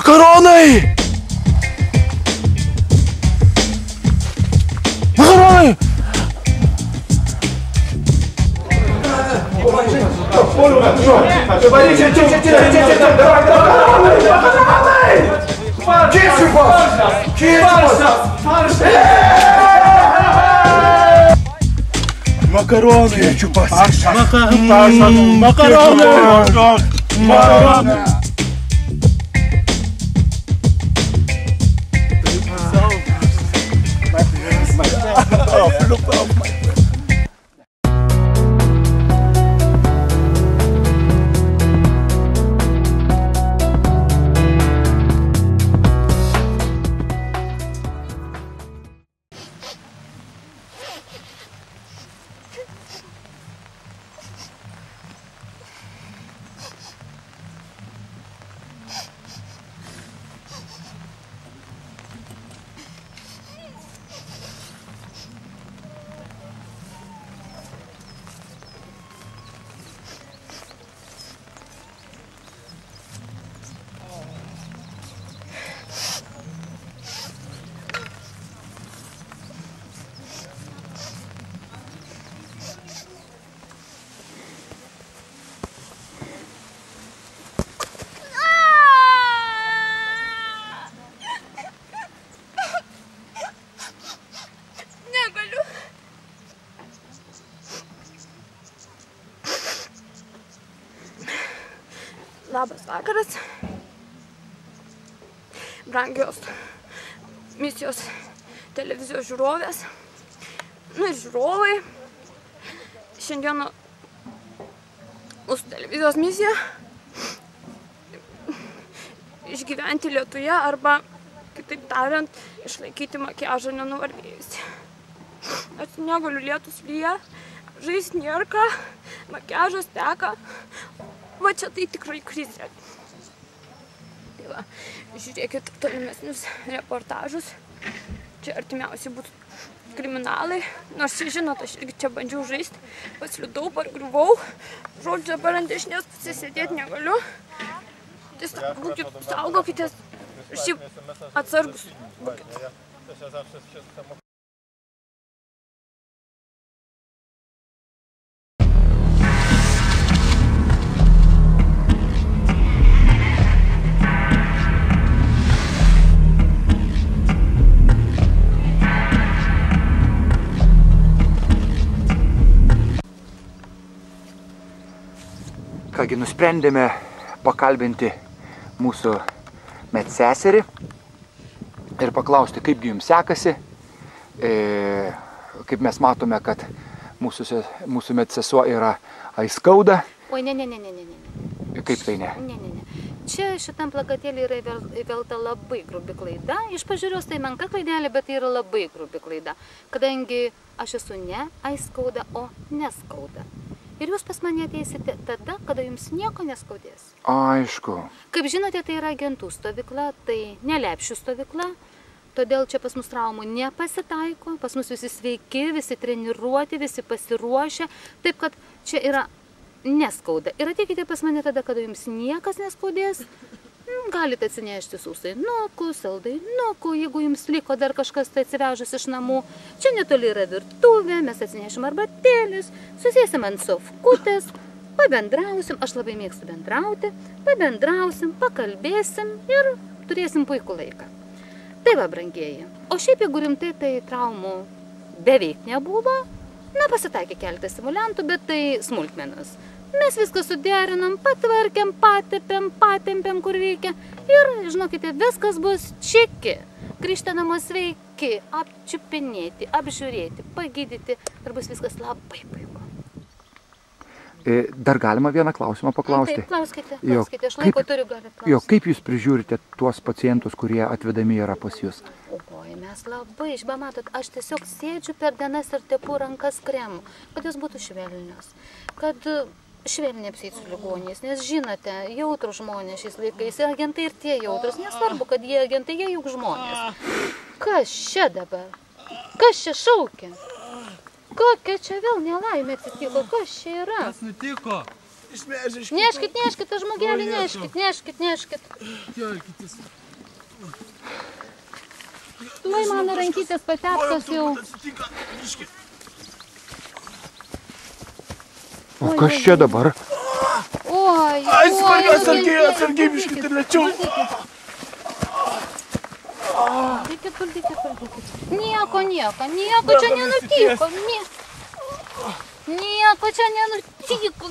Makaronai! Makaronai! Makaronai! Kviečiu pasakyti. Makaronai! Labas vakaras, brangios misijos televizijos žiūrovės, ir žiūrovai. Šiandieną mūsų televizijos misija išgyventi lietuje arba, kitaip tariant, išlaikyti makiažą nenuvargėjusi. Aš negaliu, lietus lyja, žaist nėra ką, makiažas teka. Va čia tai tikrai krizė. Tai va, žiūrėkit tolimesnius reportažus. Čia artimiausiai būtų kriminalai. Nors čia, žinot, aš irgi čia bandžiau žaisti. Pasliudau, pargriuvau. Žodžiu, dabar ant dešinės pusės sėdėti negaliu. Tiesiog būkit, saugokitės. Šiaip atsargus būkit. Kągi, nusprendėme pakalbinti mūsų medseserį ir paklausti, kaipgi jums sekasi. Kaip mes matome, kad mūsų medsesuo yra Aiskauda. Oi, ne. Kaip tai ne? Ne. Čia šitam plakatėlį yra įvelta labai grubi klaida. Iš pažiūros tai menka klaidelė, bet tai yra labai grubi klaida. Kadangi aš esu ne Aiskauda, o Neskauda. Ir jūs pas mane ateisite tada, kada jums nieko neskaudės. Aišku. Kaip žinote, tai yra agentų stovykla, tai nelepšių stovykla. Todėl čia pas mus traumų nepasitaiko. Pas mus visi sveiki, visi treniruoti, visi pasiruošę. Taip, kad čia yra neskauda. Ir ateikite pas mane tada, kada jums niekas neskaudės. Galite atsinešti sausainukų, saldainukų, jeigu jums liko dar kažkas tai atsivežus iš namų. Čia netoli yra virtuvė, mes atsinešim arbatėlius, susėsim ant sofkutės, pabendrausim, aš labai mėgstu bendrauti, pabendrausim, pakalbėsim ir turėsim puikų laiką. Tai va, brangieji. O šiaip, jeigu rimtai, tai traumų beveik nebuvo. Na, pasitaikė keletą simuliantų, bet tai smulkmenos. Mes viską suderinam, patvarkėm, patempėm, kur reikia. Ir, žinokite, viskas bus čiki. Grįžti namo sveiki, apčiupinėti, apžiūrėti, pagydyti. Ir bus viskas labai puiku. Dar galima vieną klausimą paklausti? Taip, klauskite. Aš laiko turiu, galite klausti. Jo, kaip jūs prižiūrite tuos pacientus, kurie atvedami yra pas jūs? Oi, mes labai, matot, aš tiesiog sėdžiu per dienas ir tepu rankas kremu, kad jos būtų švelnios. Kad švelniai apseit su ligoniais, nes žinote, jautrus žmonės šiais laikais, ir agentai ir tie jautrus, nesvarbu, kad jie agentai, jie juk žmonės. Kas čia dabar? Kas čia šaukia? Kokia čia vėl nelaimė atsitiko? Kas čia yra? Kas nutiko? Neškit, tą žmogelį, neškit. Kelkitės. Tuoj mano rankytės pateptos jau. O kas čia dabar? Oi, Atsargiai, biškit ir lėčiau. Puldykit. Nieko čia nenutiko. Nieko čia nenutiko.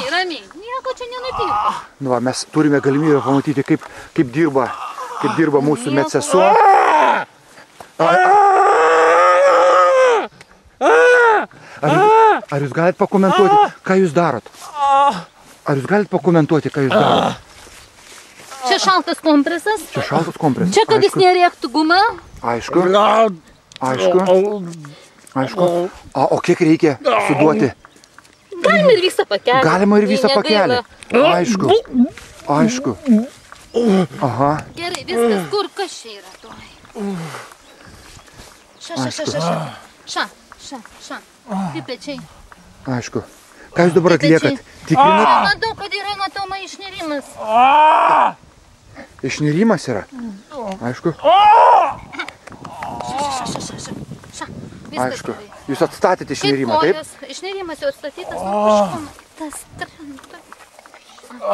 Ramiai, nieko čia nenutiko. Nu, va, mes turime galimybę pamatyti, kaip dirba mūsų medsesuo. Ar jūs galite pakomentuoti, ką jūs darot? Čia šaltas kompresas. Čia, kad jis nerėktų gumą. Aišku. O kiek reikia suduoti? Galima ir visą pakelį. Aišku. Aha. Gerai, viskas, kur kas čia yra tuoj. Ša. Kaip pečiai. Aišku. Ką jūs dabar atliekat? Tikrinat? Matau, kad yra matoma išnirimas. Išnirimas yra? Aišku. Aišku. Jūs atstatėte išnirimą, taip? Išnirimas jau atstatytas.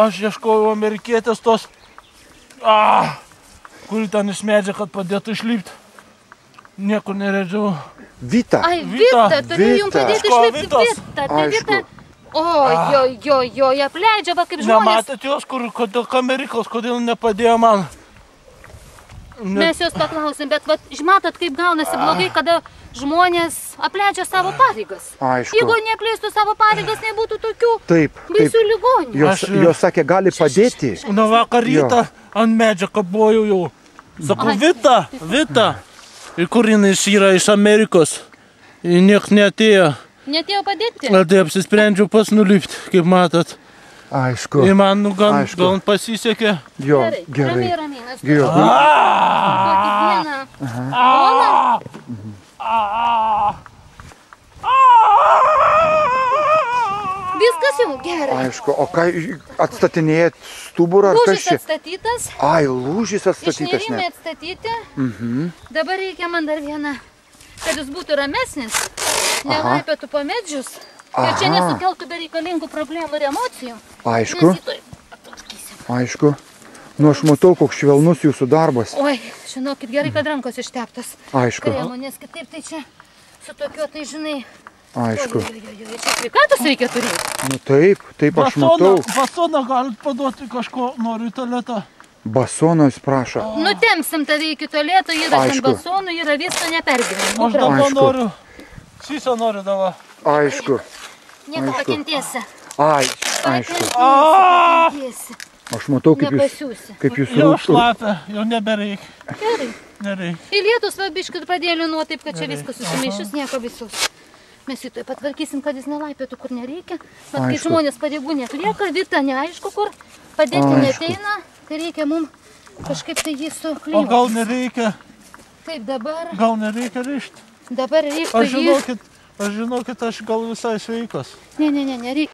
Aš ieškojau amerikietės tos, kuri ten išmedžia, kad padėtų išlipti. Niekur neredžiau. Vita. Ai, Vita, turiu jums padėti išlipti. Vita, tai Vita. Oi, apleidžia, va kaip žmonės. Nematėt jos, kodėl kamerikos, kodėl nepadėjo man? Mes jos paklausim, bet matot, kaip gaunasi blogai, kada žmonės apleidžia savo pareigas. Aišku. Jeigu neapleistų savo pareigas, nebūtų tokių Taip. baisių ligonių. Jos sakė, gali padėti. Na vakar rytą ant medžio kabojau jau. Sakau, Vita. Ir kur jinai yra iš Amerikos. Ir nieks neatėjo. Neatėjo padėti? Tai apsisprendžiau pats nulipti, kaip matot. Aišku. Ir man gal pasisekė. Jo, gerai. Ramiai. Kokį dieną. Ona? Viskas jau gerai. Aišku, o ką atstatinėjat stuburą ar kas čia? Lūžis atstatytas. Ai, lūžis atstatytas. Išnirimai atstatyti. Dabar reikia man dar vieną, kad jis būtų ramesnis, nelaipėtų po medžius. Ir čia nesukeltų bereikalingų problemų ir emocijų. Aišku. Nu, aš matau, koks švelnus jūsų darbas. Oi, žinokit, gerai, kad rankos išteptas. Aišku. Kremo, nes kitaip tai čia su tokiu, tai žinai. Aišku. Čia sveikatos reikia turėti. Nu taip aš matau. Basoną galit paduoti kažko, noriu į tualetą. Basoną jūs prašo. Nutemsim tave iki tualeto, yra ant basonų, yra viską nepergyventi. Aš dabar noriu. Sysą noriu dabar. Aišku. Nieko pakentėsi. Aišku. Pakentėsi. Aš matau, kaip jūs jau šlapia, jau nebereik. Gerai. Nereik. Į lietus va biškit pradėjo liūnuoti, taip kad čia viskas susimaišys, nieko visus. Mes jį taip patvarkysim, kad jis nelaipėtų, kur nereikia. Bet kai žmonės pareigų netlieka, Vita neaišku kur, padėti neteina, tai reikia mums kažkaip tai jį suklyvoti. O gal nereikia? Taip, dabar. Gal nereikia rišti? Dabar reiktų jį. Aš žinokit, aš gal visai sveikas. Ne, nereikia.